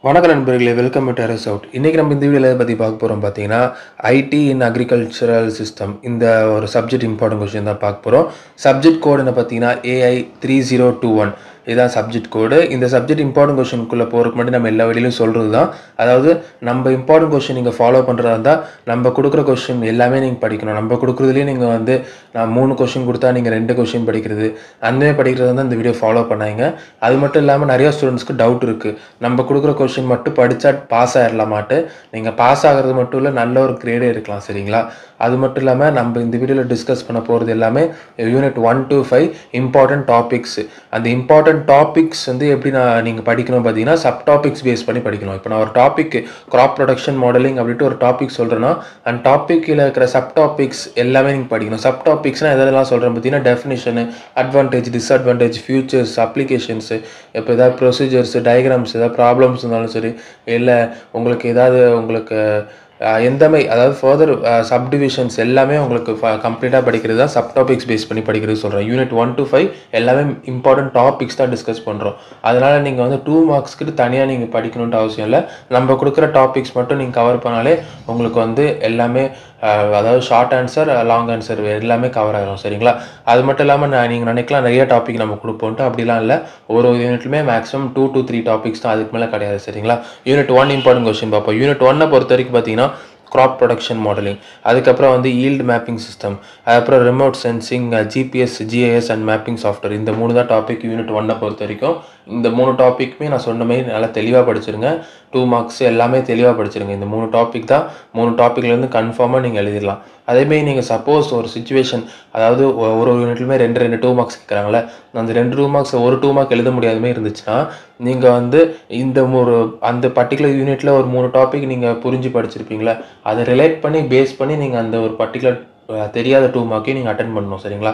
வணக்கம் நண்பர்களே, welcome to terrace out. இன்றைக்கி நம்ம இந்த வீடியோவில் எதை பற்றி பார்க்க போகிறோம் பார்த்தீங்கன்னா, ஐடி இன் அக்ரிகல்ச்சரல் சிஸ்டம் இந்த ஒரு சப்ஜெக்ட் இம்பார்ட்டன்ட் கொஸ்டின் தான் பார்க்க போகிறோம். சப்ஜெக்ட் கோடு என்ன பார்த்தீங்கன்னா AI 3021 இதுதான் சப்ஜெக்ட் கோடு. இந்த சப்ஜெக்ட் இம்பார்ட்டன்ட் கொஸ்டினுக்குள்ளே போகிறதுக்கு முன்னாடி நம்ம எல்லா வீடியோலையும் சொல்கிறது தான், அதாவது நம்ம இம்பார்ட்டன்ட் கொஸ்டின் நீங்கள் ஃபாலோ பண்ணுறதா இருந்தால் நம்ம கொடுக்குற கொஸ்டின் எல்லாமே நீங்கள் படிக்கணும். நம்ம கொடுக்குறதுலேயே நீங்கள் வந்து நான் 3 கொஸ்டின் கொடுத்தா நீங்கள் 2 கொஸ்டின் படிக்கிறது அந்தமாதிரி படிக்கிறது தான் இந்த வீடியோ ஃபாலோ பண்ணாங்க. அது மட்டும் இல்லாமல் நிறையா ஸ்டூடெண்ட்ஸ்க்கு டவுட் இருக்குது, நம்ம கொடுக்குற கொஸ்டின் மட்டும் படித்தா பாஸ் ஆகிடலாமாட்டு. நீங்கள் பாஸ் ஆகிறது மட்டும் இல்லை, நல்ல ஒரு கிரேடே இருக்கலாம். சரிங்களா? அது மட்டும் இல்லாமல் நம்ம இந்த வீடியோவில் டிஸ்கஸ் பண்ண போகிறது எல்லாமே யூனிட் 1 to 5 இம்பார்ட்டன்ட் டாபிக்ஸ். அந்த இம்பார்ட்டன்ட் டாபிக்ஸ் வந்து எப்படி நீங்கள் படிக்கணும் பார்த்தீங்கன்னா, சப் டாபிக்ஸ் பேஸ் பண்ணி படிக்கணும். இப்போ நான் ஒரு டாபிக் கிராப் ப்ரொடக்ஷன் மாடலிங் அப்படின்ட்டு ஒரு டாபிக் சொல்கிறேன்னா, அந்த டாப்பிக்கில் இருக்கிற சப் டாபிக்ஸ் எல்லாமே நீங்கள் படிக்கணும். சப் டாபிக்ஸ்னால் எதெல்லாம் சொல்கிறேன் பார்த்தீங்கன்னா, டெஃபினிஷனு, அட்வான்டேஜ், டிஸ்அட்வான்டேஜ், ஃபியூச்சர்ஸ், அப்ளிகேஷன்ஸு, இப்போ ஏதாவது ப்ரொசீஜர்ஸ், டயக்ராம்ஸ், ஏதாவது ப்ராப்ளம்ஸ் இருந்தாலும் சரி, இல்லை உங்களுக்கு ஏதாவது உங்களுக்கு எந்த மாதிரி அதாவது ஃபர்தர் சப்டிவிஷன்ஸ் எல்லாமே உங்களுக்கு கம்ப்ளீட்டாக படிக்கிறது தான் சப் டாபிக்ஸ் பேஸ் பண்ணி படிக்கிறது சொல்கிறேன். யூனிட் 1 to 5 எல்லாமே இம்பார்ட்டன்ட் டாபிக்ஸ் தான் டிஸ்கஸ் பண்ணுறோம். அதனால் நீங்கள் வந்து 2 மார்க்ஸ்க்கு தனியாக நீங்கள் படிக்கணுன்ட்டு அவசியம் இல்லை. நம்ம கொடுக்குற டாபிக்ஸ் மட்டும் நீங்கள் கவர் பண்ணாலே உங்களுக்கு வந்து எல்லாமே அதாவது ஷார்ட் ஆன்சர், லாங் ஆன்சர் எல்லாமே கவர் ஆகிடும். சரிங்களா? அது மட்டும் இல்லாமல் நீங்கள் நினைக்கலாம் நிறைய டாபிக் நம்ம கொடுப்போன்ட்டு, அப்படிலாம் இல்லை. ஒரு யூனிட்லுமே மேக்ஸிமம் 2 to 3 டாபிக்ஸ் தான், அதுக்கு மேலே கிடையாது. சரிங்களா? யூனிட் 1 இம்பார்ட்டன்ட் கொஸ்டின் பார்ப்போம். யூனிட் 1 பொறுத்த வரைக்கும் பார்த்தீங்கன்னா கிராப் ப்ரொடக்ஷன் மாடலிங், அதுக்கப்புறம் வந்து ஈல்டு மேப்பிங் சிஸ்டம், அதுக்கப்புறம் remote sensing, GPS, GIS and mapping software. இந்த 3 தான் டாபிக் யூனிட் 1 பொறுத்த வரைக்கும். இந்த 3 டாப்பிக்குமே நான் சொன்ன மாதிரி நல்லா தெளிவாக படிச்சிருங்க. 2 மார்க்ஸ் எல்லாமே தெளிவாக படிச்சிருங்க. இந்த 3 டாபிக் தான், 3 டாப்பிக்லேருந்து கன்ஃபார்மாக நீங்கள் எழுதிடலாம். அதேமாரி நீங்கள் சப்போஸ் ஒரு சுச்சுவேஷன், அதாவது ஒரு யூனிட்லுமே 2 2 மார்க்ஸ் கேட்குறாங்களே, அந்த 2 மார்க்ஸ் ஒரு 2 மார்க் எழுத முடியாதமே இருந்துச்சுன்னா, நீங்கள் வந்து இந்த அந்த பர்டிகுலர் யூனிட்டில் ஒரு 3 டாபிக் நீங்கள் புரிஞ்சு படிச்சிருப்பீங்களா, அதை ரிலேட் பண்ணி பேஸ் பண்ணி நீங்கள் அந்த ஒரு பர்டிகுலர் தெரியாத 2 மார்க்கையும் நீங்கள் அட்டன் பண்ணணும். சரிங்களா?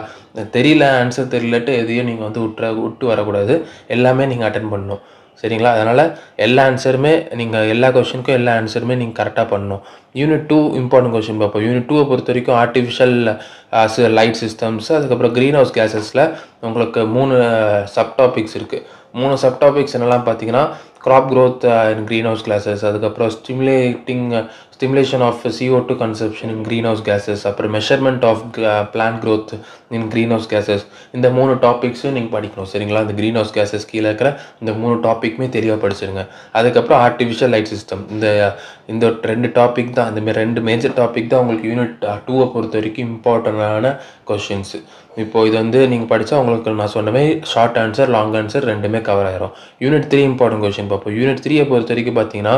தெரியல, ஆன்சர் தெரியலட்டு எதையும் நீங்கள் வந்து விட்டு வரக்கூடாது, எல்லாமே நீங்கள் அட்டன் பண்ணணும். சரிங்களா? அதனால் எல்லா ஆன்சருமே நீங்கள் எல்லா கொஷினுக்கும் எல்லா ஆன்சருமே நீங்கள் கரெக்டாக பண்ணணும். யூனிட் 2 இம்பார்ட்டன்ட் கொஷின் பார்ப்போம். யூனிட் 2 பொறுத்த வரைக்கும் ஆர்டிஃபிஷியல் லைட் சிஸ்டம்ஸ், அதுக்கப்புறம் க்ரீன் ஹவுஸ் கேஸஸில் உங்களுக்கு 3 சப் டாபிக்ஸ் இருக்குது. 3 சப் டாபிக்ஸ் என்னெல்லாம் பார்த்தீங்கன்னா, crop growth in greenhouse gases, அதுக்கப்புறம் stimulation of CO2 consumption in greenhouse gases, அப்புறம் measurement of plant growth in greenhouse gases. இந்த 3 டாபிக்ஸும் நீங்கள் படிக்கணும். சரிங்களா? இந்த greenhouse gases கீழே இருக்கிற இந்த 3 டாபிக்குமே தெளிவாக படிச்சிருங்க. அதுக்கப்புறம் ஆர்டிஃபிஷியல் லைட் சிஸ்டம், இந்த 2 டாபிக் தான், இந்த 2 மேஜர் டாபிக் தான் உங்களுக்கு யூனிட் 2 பொறுத்த வரைக்கும் இம்பார்ட்டண்டான கொஷின்ஸு. இப்போது இது வந்து நீங்கள் படித்தா உங்களுக்கு நான் சொன்ன மாதிரி ஷார்ட் ஆன்சர், லாங் ஆன்சர் ரெண்டுமே கவர் ஆகிரும். யூனிட் 3 இம்பார்ட்டன்ட் கொஷின் பார்ப்போம். யூனிட் 3 பொறுத்த வரைக்கும் பார்த்தீங்கன்னா,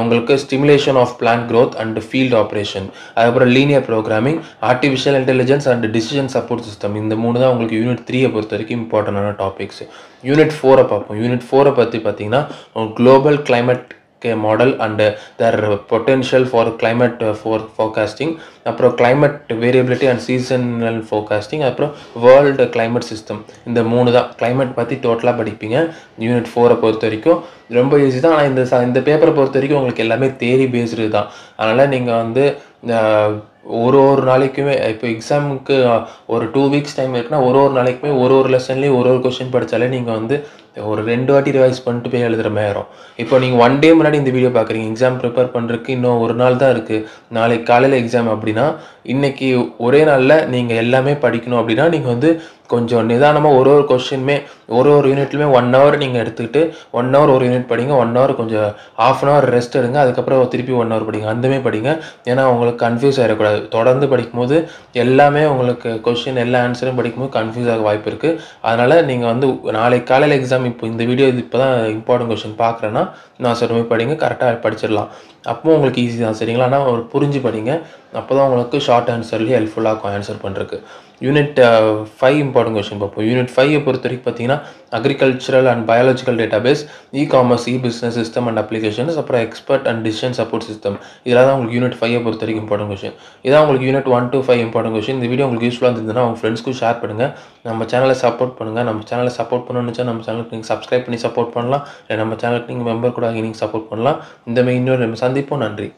உங்களுக்கு stimulation of plant growth and field operation, அதுக்கப்புறம் linear programming, artificial intelligence and decision support system. இந்த 3 தான் உங்களுக்கு யூனிட் 3 பொறுத்த வரைக்கும் இம்பார்ட்டண்டான டாபிக்ஸ். யூனிட் 4 பார்ப்போம். யூனிட் 4 பற்றி பார்த்தீங்கன்னா, global climate model and their potential for climate forecasting, அப்புறம் climate variability and seasonal forecasting, அப்புறம் வேர்ல்டு கிளைமேட் சிஸ்டம். இந்த 3 தான் கிளைமேட் பற்றி டோட்டலாக படிப்பீங்க. யூனிட் 4 பொறுத்த வரைக்கும் ரொம்ப ஈஸி தான். ஆனால் இந்த பேப்பரை பொறுத்த வரைக்கும் உங்களுக்கு எல்லாமே தியரி பேஸ்டு தான். அதனால் நீங்கள் வந்து ஒரு நாளைக்குமே, இப்போ எக்ஸாமுக்கு ஒரு 2 வீக்ஸ் டைம் இருக்குன்னா ஒரு நாளைக்குமே ஒரு லெசன்லேயும் ஒரு கொஸ்டின் படித்தாலே நீங்கள் வந்து ஒரு 2 வாட்டி ரிவைஸ் பண்ணிட்டு போய் எழுதுகிற மாதிரி வரும். இப்போ நீங்கள் 1 டே முன்னாடி இந்த வீடியோ பார்க்குறீங்க, எக்ஸாம் ப்ரிப்பேர் பண்ணுறதுக்கு இன்னும் ஒரு நாள் தான் இருக்குது, நாளைக்கு காலையில் எக்ஸாம் அப்படின்னா, இன்றைக்கி ஒரே நாளில் நீங்கள் எல்லாமே படிக்கணும் அப்படின்னா, நீங்கள் வந்து கொஞ்சம் நிதானமாக ஒரு கொஸ்டினுமே ஒரு யூனிட்லையுமே 1 hour நீங்கள் எடுத்துக்கிட்டு 1 hour ஒரு யூனிட் படிங்க, 1 hour கொஞ்சம் ½ hour ரெஸ்ட் எடுங்க, அதுக்கப்புறம் திருப்பி 1 hour படிங்க, அந்தமாதிரி படிங்க. ஏன்னா உங்களுக்கு கன்ஃபியூஸ் ஆகிடக்கூடாது. தொடர்ந்து படிக்கும்போது எல்லாமே உங்களுக்கு கொஸ்டின் எல்லா ஆன்சரும் படிக்கும்போது கன்ஃபியூஸ் ஆக வாய்ப்பு இருக்குது. அதனால் நீங்கள் வந்து நாளைக்கு காலையில் எக்ஸாம், இப்போ இந்த வீடியோ இப்போ தான் இம்பார்ட்டன்ட் கொஸ்டின் பார்க்குறேன்னா நான் சொல்ல மாதிரி படிங்க, கரெக்டாக படிச்சிடலாம். அப்போ உங்களுக்கு ஈஸி தான். சரிங்களா? ஆனால் ஒரு புரிஞ்சு படிங்க, அப்போ தான் உங்களுக்கு ஷார்ட் ஆன்சர்லேயே ஹெல்ப்ஃபுல்லாக இருக்கும் ஆன்சர் பண்ணுறதுக்கு. யூனிட் 5 இம்பார்ட்டன்ட் கொஸ்டின் பார்ப்போம். யூனிட் 5 பொறுத்த வரைக்கும் பார்த்தீங்கன்னா, agricultural and biological database, e-commerce, business system and applications, அப்புறம் expert and decision support system. இதெல்லாம் தான் உங்களுக்கு யூனிட் 5 பொறுத்த வரைக்கும் இம்பார்ட்டன்ட் கொஸ்டின். இதான் உங்களுக்கு யூனிட் 1 to 5 இம்பார்ட்டன்ட் கொஸ்டின். இந்த வீடியோ உங்களுக்கு யூஸ்ஃபுல்லாக இருந்ததுன்னா உங்கள் ஃப்ரெண்ட்ஸ்க்கும் ஷேர் பண்ணுங்கள். நம்ம சேனலை சப்போர்ட் பண்ணுங்கள். நம்ம சேனலை சப்போர்ட் பண்ணணும்னு நம்ம சேனலுக்கு நீங்கள் சப்ஸ்கிரைப் பண்ணி சப்போர்ட் பண்ணலாம். நம்ம சேனலுக்கு நீங்கள் மெம்பர் கூட நீங்கள் சப்போர்ட் பண்ணலாம். இந்த மாதிரி இன்னொரு சந்திப்போம். நன்றி.